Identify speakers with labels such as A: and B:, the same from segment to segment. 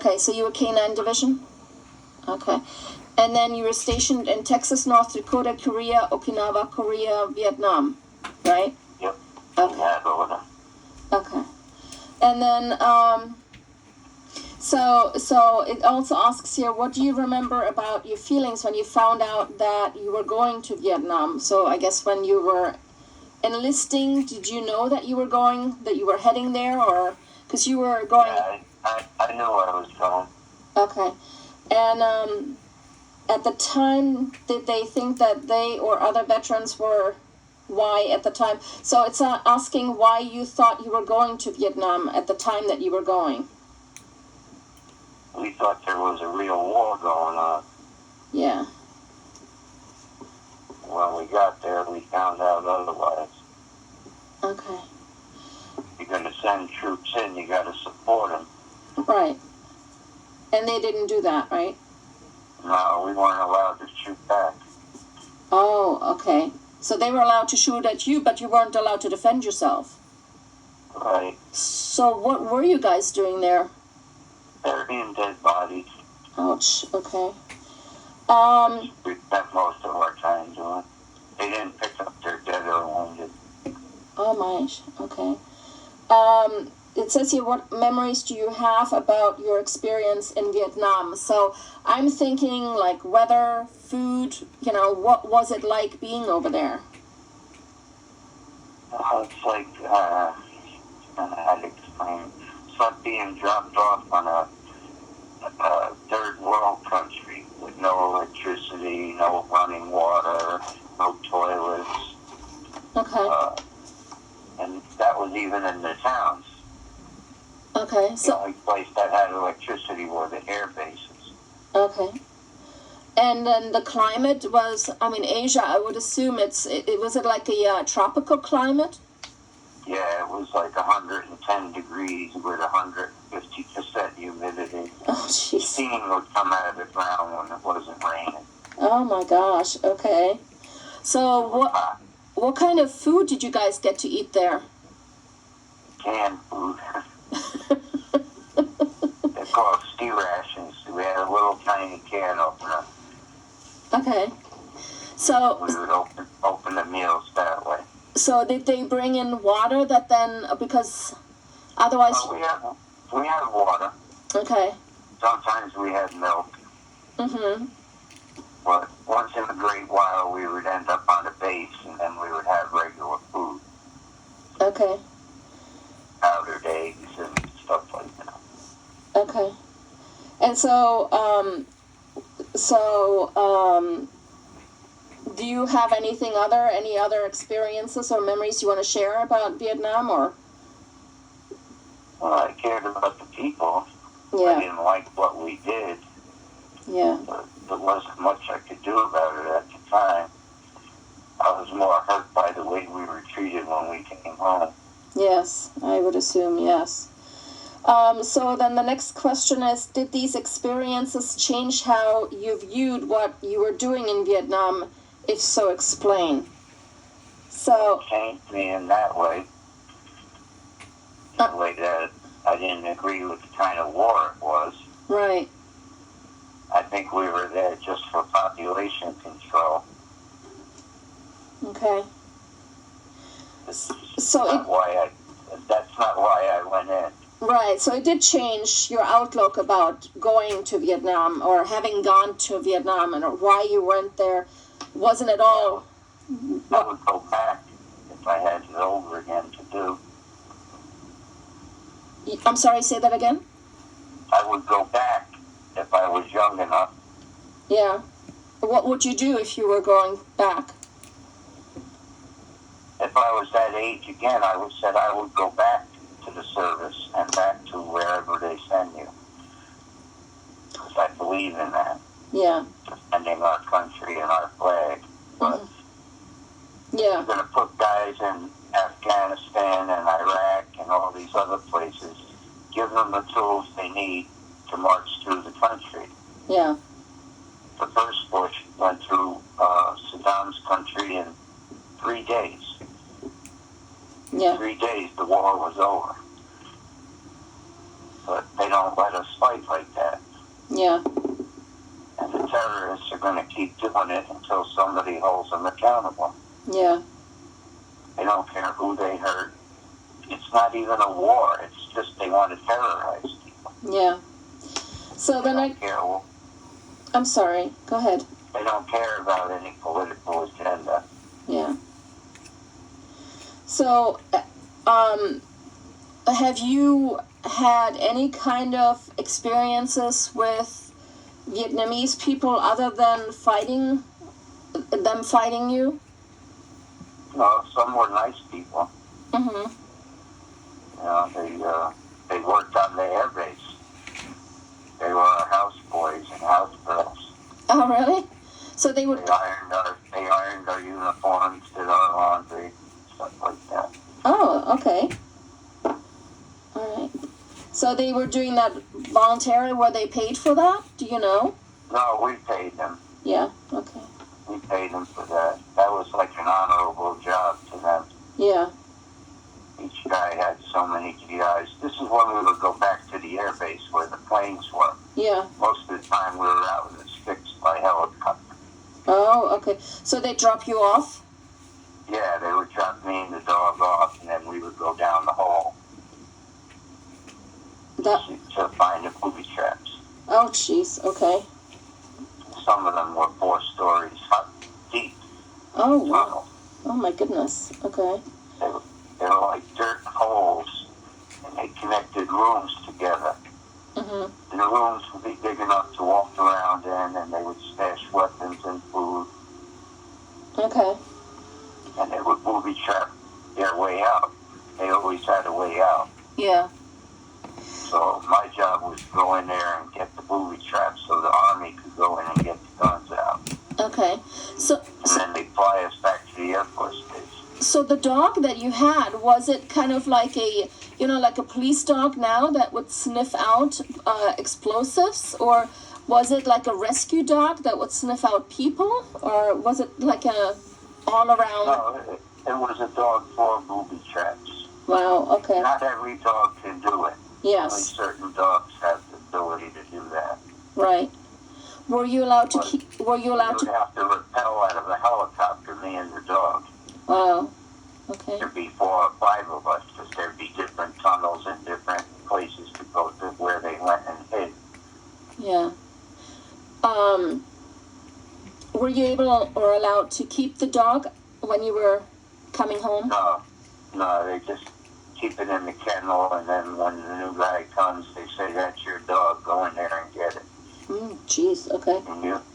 A: Okay, so you were K-9 Division? Okay. And then you were stationed in Texas, North Dakota, Korea, Okinawa, Korea, Vietnam, right?
B: Yep.
A: Okay.
B: Yeah, over there.
A: Okay. And then, so it also asks here, what do you remember about your feelings when you found out that you were going to Vietnam? So I guess when you were enlisting, did you know that you were heading there, or because you were going?
B: Yeah, I knew where I was going.
A: Okay. And at the time, did they think that they or other veterans were? Why at the time? So it's asking why you thought you were going to Vietnam at the time that you were going.
B: We thought there was a real war going on.
A: Yeah.
B: When we got there, we found out otherwise.
A: Okay.
B: You're going to send troops in, you got to support them.
A: Right. And they didn't do that, right?
B: No, we weren't allowed to shoot back.
A: Oh, okay. So they were allowed to shoot at you, but you weren't allowed to defend yourself.
B: Right.
A: So what were you guys doing there?
B: Burying dead bodies.
A: Ouch. Okay.
B: We spent most of our time doing. They didn't pick up their dead or wounded.
A: Oh my. Okay. It says here, what memories do you have about your experience in Vietnam? So I'm thinking like weather, food, what was it like being over there?
B: It's like, I don't know how to explain. It's like being dropped off on a third world country with no electricity, no running water, no toilets.
A: Okay.
B: And that was even in the towns.
A: Okay. So
B: the only place that had electricity were the air bases.
A: okay. And then the climate was, Asia, I would assume was it like a tropical climate?
B: Yeah, it was like 110 degrees with 150% humidity.
A: Oh, jeez.
B: Steam would come out of the ground when it wasn't raining.
A: Oh my gosh. Okay. So what kind of food did you guys get to eat there?
B: Canned food. They're called ski rations. We had a little tiny can opener.
A: Okay. So
B: we would open the meals that way.
A: So did they bring in water that then, because otherwise?
B: We had water.
A: Okay.
B: Sometimes we had milk.
A: Mm-hmm.
B: But once in a great while, we would end up on a base, and then we would have regular food.
A: Okay.
B: Powdered eggs and stuff like that.
A: Okay. And so, do you have any other experiences or memories you want to share about Vietnam, or?
B: Well, I cared about the people.
A: Yeah.
B: I didn't like what we did.
A: Yeah.
B: But there wasn't much I could do about it at the time. I was more hurt by the way we were treated when we came home.
A: Yes, I would assume, yes. So then the next question is, did these experiences change how you viewed what you were doing in Vietnam? If so, explain. So
B: it changed me in that way. The way that I didn't agree with the kind of war it was.
A: Right.
B: I think we were there just for population control.
A: Okay. So
B: that's not why I went in.
A: Right, so it did change your outlook about going to Vietnam or having gone to Vietnam, and why you went there. Wasn't at all.
B: I would go back if I had it over again to do.
A: I'm sorry, say that again?
B: I would go back if I was young enough.
A: Yeah. What would you do if you were going back?
B: If I was that age again, I would go back to the service and back to wherever they send you. Because I believe in that.
A: Yeah.
B: Defending our country and our flag. But
A: yeah.
B: You're going to put guys in Afghanistan and Iraq and all these other places, give them the tools they need to march through the country.
A: Yeah.
B: The first Bush went through Saddam's country in 3 days.
A: Yeah.
B: 3 days, the war was over. But they don't let us fight like that.
A: Yeah.
B: And the terrorists are going to keep doing it until somebody holds them accountable.
A: Yeah.
B: They don't care who they hurt. It's not even a war. It's just they want to terrorize people.
A: Yeah. So
B: They
A: then
B: don't care.
A: I'm sorry. Go ahead.
B: They don't care about any political agenda.
A: Yeah. So, have you had any kind of experiences with Vietnamese people other than fighting you?
B: No, some were nice people.
A: Mm-hmm.
B: You know, they worked on the air base. They were our houseboys and housegirls.
A: Oh, really? So they would.
B: They ironed our uniforms, did our laundry, stuff like that.
A: Oh, okay. All right. So they were doing that voluntarily. Were they paid for that? Do you know?
B: No, we paid them.
A: Yeah. Okay.
B: We paid them for that. That was like an honorable job to them.
A: Yeah.
B: Each guy had so many GIs. This is when we would go back to the air base where the planes were.
A: Yeah.
B: Most of the time we were out in the sticks by helicopter.
A: Oh, okay. So they drop you off?
B: Yeah, they would drop me and the dog off, and then we would go down the hall to find the booby traps.
A: Oh, jeez. Okay.
B: Some of them were 4 stories deep.
A: Oh, wow. Oh, my goodness. Okay.
B: They were like dirt holes, and they connected rooms together.
A: Mm-hmm.
B: And the rooms would be big enough to walk around in, and they would stash weapons and food.
A: Okay.
B: And they would booby trap their way out. They always had a way out.
A: Yeah.
B: So my job was to go in there and get the booby traps so the Army could go in and get the guns out.
A: Okay.
B: And then they'd fly us back to the Air Force Base.
A: So the dog that you had, was it kind of like like a police dog now that would sniff out explosives? Or was it like a rescue dog that would sniff out people? Or was it like a all-around?
B: No, it was a dog for booby traps.
A: Wow, okay.
B: Not every dog can do it.
A: Yes.
B: Only certain dogs have the ability to do that.
A: Right. Were you allowed to
B: You would have to rappel out of a helicopter, me and the dog.
A: Wow. Okay.
B: There'd be 4 or 5 of us, because there'd be different tunnels and different places to go to where they went and hid.
A: Yeah. Were you able or allowed to keep the dog when you were coming home?
B: No, they just keep it in the kennel, and then when the new guy comes, they say, "That's your dog, go in there and get it."
A: Jeez, okay.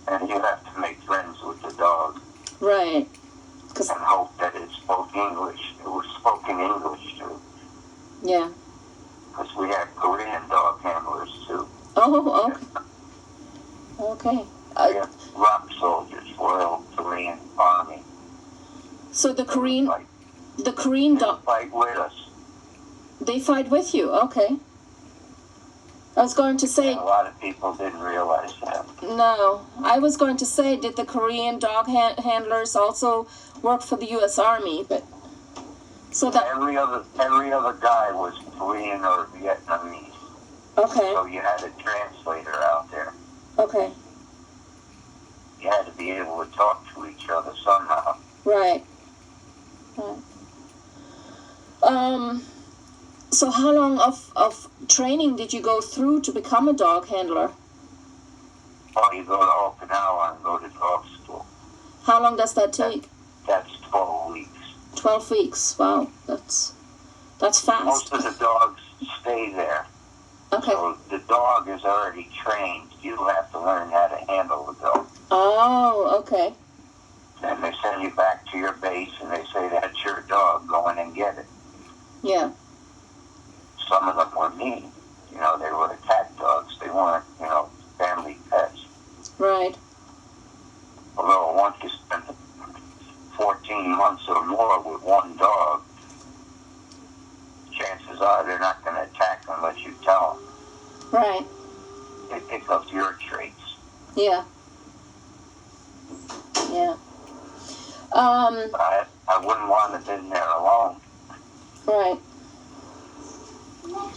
B: And you have to make friends with the dog.
A: Right.
B: And hope that it spoke English. It was spoken English too.
A: Yeah.
B: Because we had Korean dog handlers too.
A: Oh, okay. Okay.
B: We had rock soldiers, Royal Korean Army.
A: So the Korean dog,
B: fight with us.
A: They fight with you, okay. I was going to say...
B: And a lot of people didn't realize that.
A: No. I was going to say, did the Korean dog handlers also work for the U.S. Army? But so that
B: every other guy was Korean or Vietnamese.
A: Okay.
B: So you had a translator out there.
A: Okay.
B: You had to be able to talk to each other somehow.
A: Right. So how long of training did you go through to become a dog handler?
B: Well, you go to Okinawa and go to dog school.
A: How long does that take?
B: That's 12 weeks.
A: 12 weeks. Wow, that's fast.
B: Most of the dogs stay there.
A: Okay.
B: So the dog is already trained. You have to learn how to handle the dog.
A: Oh, okay.
B: Then they send you back to your base and they say, "That's your dog, go in and get it."
A: Yeah.
B: Some of them were mean. They were attack dogs. They weren't, family pets.
A: Right.
B: Although once you spend 14 months or more with one dog, chances are they're not going to attack unless you tell them.
A: Right.
B: They pick up your traits.
A: Yeah. Yeah.
B: I wouldn't want to have been there alone.
A: Right.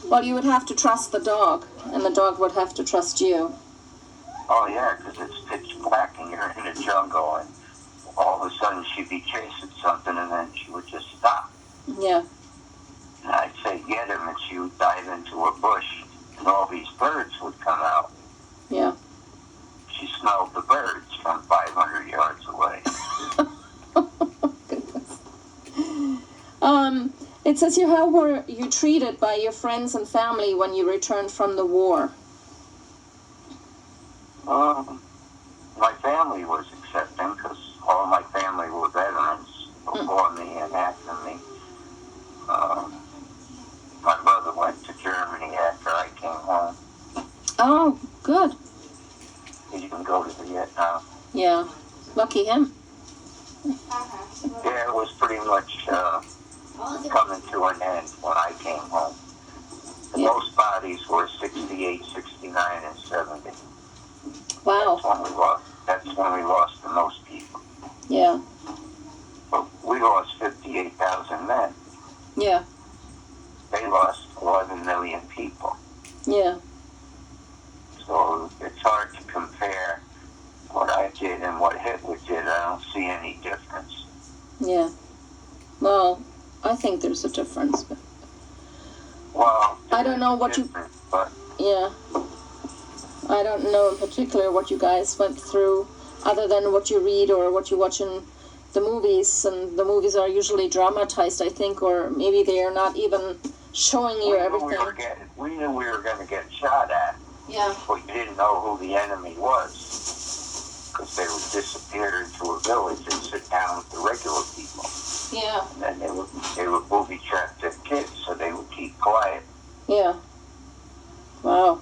A: Well, you would have to trust the dog, and the dog would have to trust you.
B: Oh yeah, because it's pitch black and you're in a jungle, and all of a sudden she'd be chasing something, and then she would just stop.
A: Yeah.
B: And I'd say get him, and she would dive into a bush, and all these birds would come out.
A: Yeah.
B: She smelled the birds from 500 yards away.
A: Goodness. It says here, how were you treated by your friends and family when you returned from the war?
B: My family was accepting because all my family were veterans before me and after me. My brother went to Germany after I came home.
A: Oh, good.
B: He didn't go to Vietnam.
A: Yeah. Lucky him.
B: Yeah, it was pretty much coming to an end when I came home.
A: Yeah.
B: Most bodies were 68, 69, and 70.
A: Wow.
B: That's when we lost the most people.
A: Yeah.
B: But we lost 58,000 men.
A: Yeah.
B: They lost 11 million people.
A: Yeah.
B: So it's hard to compare what I did and what Hitler did. I don't see any difference.
A: Yeah. Well, I think there's a difference. But
B: Well,
A: I don't know what
B: but
A: yeah. I don't know in particular what you guys went through, other than what you read or what you watch in the movies. And the movies are usually dramatized, I think, or maybe they are not even showing you everything.
B: We knew we were going to get shot at.
A: Yeah.
B: But you didn't know who the enemy was, because they would disappear into a village and sit down with the regular people.
A: Yeah.
B: And they would booby trap their kids, so they would keep quiet.
A: Yeah. Wow.